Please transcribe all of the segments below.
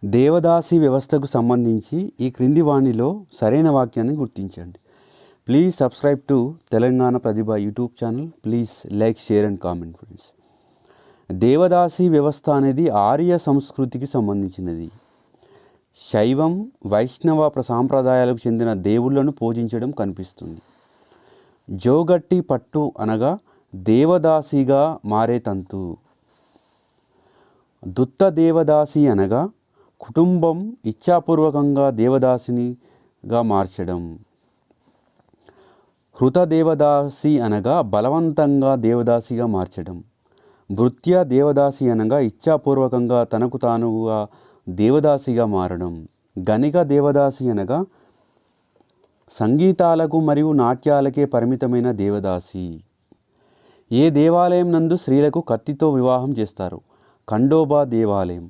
దేవదాసి వ్యవస్థకు సంబంధించి ఈ క్రింది వాణిలో సరైన వాక్యాన్ని గుర్తించండి. Please subscribe to Telangana Pratibha YouTube channel. Please like, share and comment friends. దేవదాసి వ్యవస్థ అనేది ఆర్య సంస్కృతికి సంబంధించినది. శైవం, వైష్ణవ సాంప్రదాయాలకు చెందిన దేవుళ్లను పూజించడం కనిపిస్తుంది. జోగట్టి పట్టు అనగా దేవదాసిగా మారే తంతు. దుత్త దేవదాసి అనగా కుటుంబం ఇచ్ఛాపూర్వకంగా దేవదాసినిగా మార్చడం. హృత దేవదాసి అనగా బలవంతంగా దేవదాసిగా మార్చడం. భృత్య దేవదాసి అనగా ఇచ్ఛాపూర్వకంగా తనకు తానుగా దేవదాసిగా మారడం. గణిక దేవదాసి అనగా సంగీతాలకు మరియు నాట్యాలకే పరిమితమైన దేవదాసి. ఏ దేవాలయం నందు స్త్రీలకు కత్తితో వివాహం చేస్తారు? ఖండోబా దేవాలయం.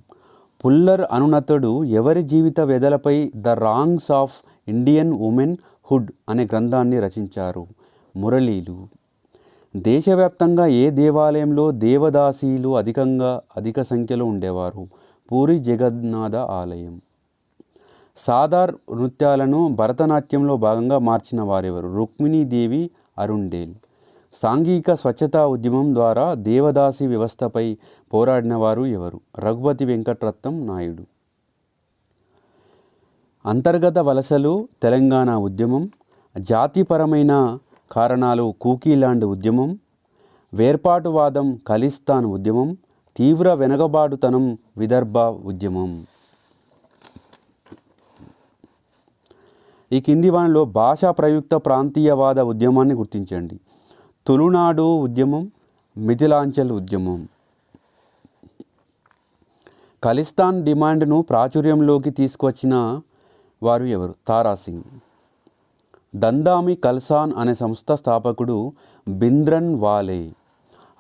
పుల్లర్ అనునతుడు ఎవరి జీవిత వ్యధలపై the wrongs of Indian womanhood అనే గ్రంథాన్ని రచించారు? మురళీలు. దేశవ్యాప్తంగా ఏ దేవాలయంలో దేవదాసీలు అధిక సంఖ్యలో ఉండేవారు? పూరి జగన్నాథ ఆలయం. సాదార్ నృత్యాలను భరతనాట్యంలో భాగంగా మార్చిన వారెవరు? రుక్మిణీదేవి అరుండేల్. సాంఘిక స్వచ్ఛతా ఉద్యమం ద్వారా దేవదాసి వ్యవస్థపై పోరాడిన వారు ఎవరు? రఘుపతి వెంకటరత్నం నాయుడు. అంతర్గత వలసలు తెలంగాణ ఉద్యమం. జాతిపరమైన కారణాలు కూకీలాండ్ ఉద్యమం. వేర్పాటువాదం ఖలిస్తాన్ ఉద్యమం. తీవ్ర వెనుకబాటుతనం విదర్భ ఉద్యమం. ఈ కింది వానిలో భాషా ప్రయుక్త ప్రాంతీయవాద ఉద్యమాన్ని గుర్తించండి. తులునాడు ఉద్యమం, మిథిలాంచల్ ఉద్యమం. ఖలిస్తాన్ డిమాండ్ను ప్రాచుర్యంలోకి తీసుకువచ్చిన వారు ఎవరు? తారాసింగ్. దందామి ఖల్సాన్ అనే సంస్థ స్థాపకుడు బింద్రన్ వాలే.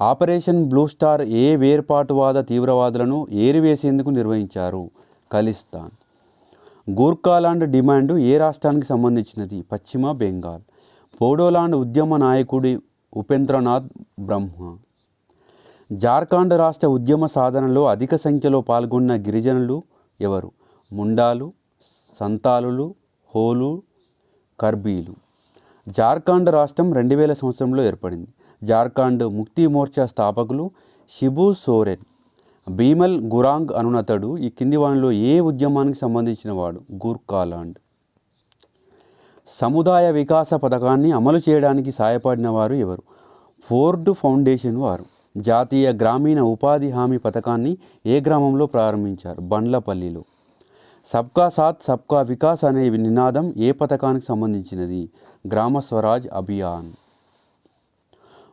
ఆపరేషన్ బ్లూ స్టార్ ఏ వేర్పాటువాద తీవ్రవాదులను ఏరివేసేందుకు నిర్వహించారు? ఖలిస్తాన్. గూర్ఖాలాండ్ డిమాండు ఏ రాష్ట్రానికి సంబంధించినది? పశ్చిమ బెంగాల్. బోడోలాండ్ ఉద్యమ నాయకుడి ఉపేంద్రనాథ్ బ్రహ్మ. జార్ఖండ్ రాష్ట్ర ఉద్యమ సాధనలో అధిక సంఖ్యలో పాల్గొన్న గిరిజనులు ఎవరు? ముండాలు, సంతాలులు, హోలు, కర్బీలు. జార్ఖండ్ రాష్ట్రం 2000 సంవత్సరంలో ఏర్పడింది. జార్ఖండ్ ముక్తి మోర్చా స్థాపకులు షిబు సోరెన్. భీమల్ గురాంగ్ అనునతడు ఈ కింది వానిలో ఏ ఉద్యమానికి సంబంధించిన వాడు? గూర్ఖాలాండ్. సముదాయ వికాస పథకాన్ని అమలు చేయడానికి సహాయపడిన వారు ఎవరు? ఫోర్డ్ ఫౌండేషన్ వారు. జాతీయ గ్రామీణ ఉపాధి హామీ పథకాన్ని ఏ గ్రామంలో ప్రారంభించారు? బండ్లపల్లిలో. సబ్కా సాత్ సబ్కా వికాస్ అనే నినాదం ఏ పథకానికి సంబంధించినది? గ్రామ స్వరాజ్ అభియాన్.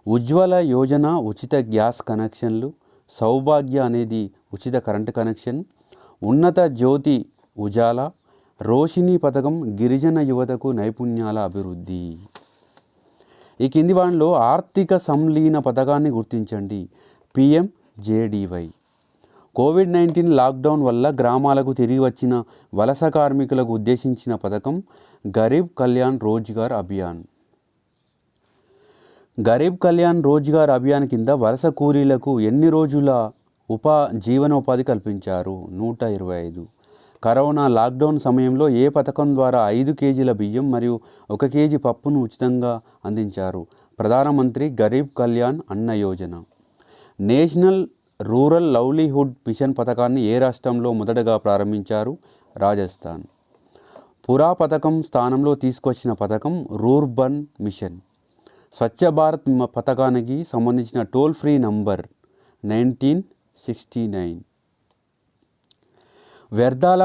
ఉజ్వల యోజన ఉచిత గ్యాస్ కనెక్షన్లు. సౌభాగ్య అనేది ఉచిత కరెంటు కనెక్షన్. ఉన్నత జ్యోతి ఉజాలా. రోషిణి పథకం గిరిజన యువతకు నైపుణ్యాల అభివృద్ధి. ఈ కింది వానిలో ఆర్థిక సంలీన పథకాన్ని గుర్తించండి. PMJDY. కోవిడ్-19 లాక్డౌన్ వల్ల గ్రామాలకు తిరిగి వచ్చిన వలస కార్మికులకు ఉద్దేశించిన పథకం గరీబ్ కళ్యాణ్ రోజ్గార్ అభియాన్. గరీబ్ కళ్యాణ్ రోజ్గార్ అభియాన్ కింద వలస కూలీలకు ఎన్ని రోజుల జీవనోపాధి కల్పించారు? 125. కరోనా లాక్డౌన్ సమయంలో ఏ పథకం ద్వారా 5 కేజీల బియ్యం మరియు 1 కేజీ పప్పును ఉచితంగా అందించారు? ప్రధానమంత్రి గరీబ్ కళ్యాణ్ అన్న యోజన. నేషనల్ రూరల్ లవ్లీహుడ్ మిషన్ పథకాన్ని ఏ రాష్ట్రంలో మొదటగా ప్రారంభించారు? రాజస్థాన్. పురా పథకం స్థానంలో తీసుకొచ్చిన పథకం రూర్బన్ మిషన్. స్వచ్ఛ భారత్ పథకానికి సంబంధించిన టోల్ ఫ్రీ నంబర్ 1969. వ్యర్థాల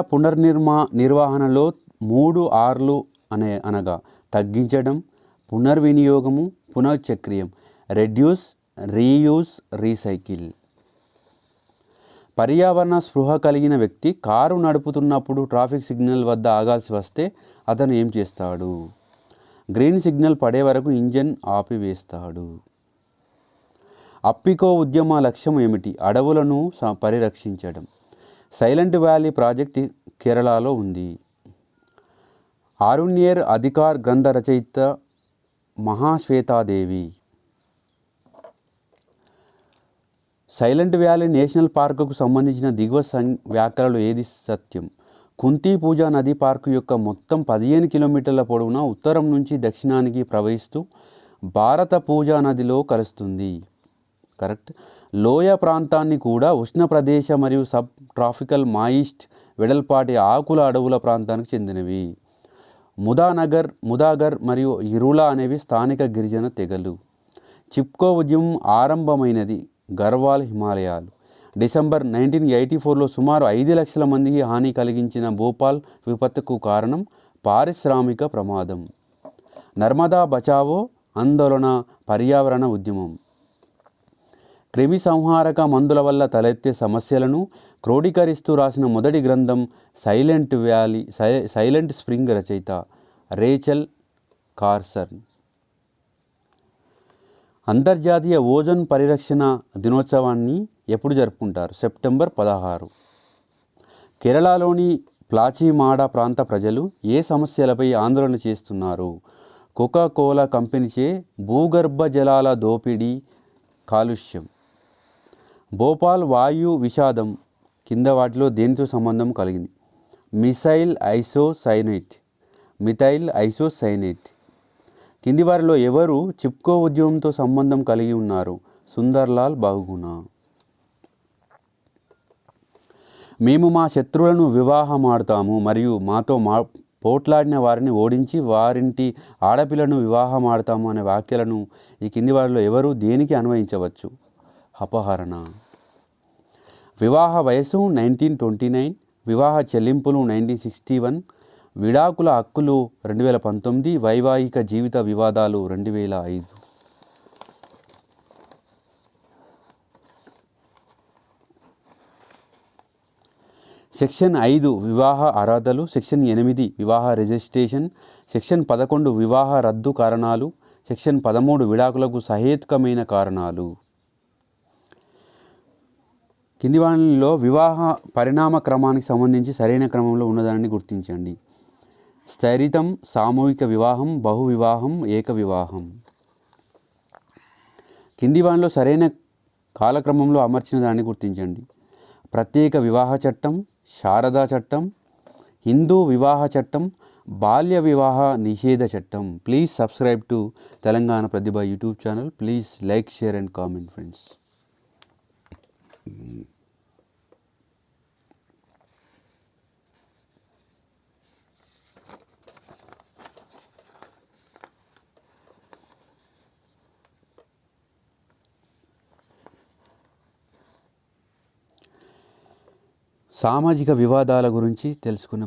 నిర్వహణలో 3 Rలు అనగా తగ్గించడం, పునర్వినియోగము, పునశ్చక్రియం. Reduce, reuse, recycle. పర్యావరణ స్పృహ కలిగిన వ్యక్తి కారు నడుపుతున్నప్పుడు ట్రాఫిక్ సిగ్నల్ వద్ద ఆగాల్సి వస్తే అతను ఏం చేస్తాడు? గ్రీన్ సిగ్నల్ పడే వరకు ఇంజన్ ఆపివేస్తాడు. అప్పికో ఉద్యమ లక్ష్యం ఏమిటి? అడవులను పరిరక్షించడం. సైలెంట్ వ్యాలీ ప్రాజెక్ట్ కేరళలో ఉంది. ఆరుణ్యేర్ అధికార్ గ్రంథ రచయిత మహాశ్వేతాదేవి. సైలెంట్ వ్యాలీ నేషనల్ పార్కుకు సంబంధించిన దిగువ వ్యాఖ్యలలో ఏది సత్యం? కుంతి పూజా నదీ పార్కు యొక్క మొత్తం 15 కిలోమీటర్ల పొడవున ఉత్తరం నుంచి దక్షిణానికి ప్రవహిస్తూ భారత పూజా నదిలో కలుస్తుంది. కరెక్ట్. లోయ ప్రాంతాన్ని కూడా ఉష్ణ ప్రదేశ మరియు సబ్ ట్రాపికల్ మాయిస్ట్ వెడల్పాటి ఆకుల అడవుల ప్రాంతానికి చెందినవి. ముదాగర్ మరియు ఇరులా అనేవి స్థానిక గిరిజన తెగలు. చిప్కో ఉద్యమం ఆరంభమైనది గర్వాల్ హిమాలయాలు. డిసెంబర్ 1984లో సుమారు 5 లక్షల మందికి హాని కలిగించిన భోపాల్ విపత్తుకు కారణం పారిశ్రామిక ప్రమాదం. నర్మదా బచావో ఆందోళన పర్యావరణ ఉద్యమం. క్రిమి సంహారక మందుల వల్ల తలెత్తే సమస్యలను క్రోడీకరిస్తూ రాసిన మొదటి గ్రంథం సైలెంట్ స్ప్రింగ్ రచయిత రేచల్ కార్సన్. అంతర్జాతీయ ఓజోన్ పరిరక్షణ దినోత్సవాన్ని ఎప్పుడు జరుపుకుంటారు? సెప్టెంబర్ 16. కేరళలోని ప్లాచిమాడ ప్రాంత ప్రజలు ఏ సమస్యలపై ఆందోళన చేస్తున్నారు? కోకా కోలా కంపెనీచే భూగర్భ జలాల దోపిడీ, కాలుష్యం. భోపాల్ వాయు విషాదం కింద వాటిలో దేనితో సంబంధం కలిగింది? Methyl isocyanate. కింది వారిలో ఎవరు చిప్కో ఉద్యమంతో సంబంధం కలిగి ఉన్నారు? సుందర్లాల్ బహుగుణ. మేము మా శత్రువులను వివాహమాడతాము మరియు మాతో పోట్లాడిన వారిని ఓడించి వారింటి ఆడపిల్లను వివాహమాడతాము అనే వాక్యాలను ఈ కింది వారిలో ఎవరు దేనికి అన్వయించవచ్చు? అపహరణ. వివాహ వయసు 1929, వివాహ చెల్లింపులు 1961, విడాకుల హక్కులు 2019, వైవాహిక జీవిత వివాదాలు 2005. సెక్షన్ 5 వివాహ అర్హతలు, సెక్షన్ 8 వివాహ రిజిస్ట్రేషన్, సెక్షన్ 11 వివాహ రద్దు కారణాలు, సెక్షన్ 13 విడాకులకు సహేతుకమైన కారణాలు. కింది వాటిలో వివాహ పరిణామ క్రమానికి సంబంధించి సరైన క్రమంలో ఉన్నదాన్ని గుర్తించండి. స్థైరితం, సామూహిక వివాహం, బహు వివాహం, ఏక వివాహం. కింది వాటిలో సరైన కాలక్రమంలో అమర్చిన దాన్ని గుర్తించండి. ప్రత్యేక వివాహ చట్టం, శారదా చట్టం, హిందూ వివాహ చట్టం, బాల్య వివాహ నిషేధ చట్టం. Please subscribe to Telangana Pratibha YouTube channel. Please like, share and comment friends. సామాజిక వివాదాల గురించి తెలుసుకున్న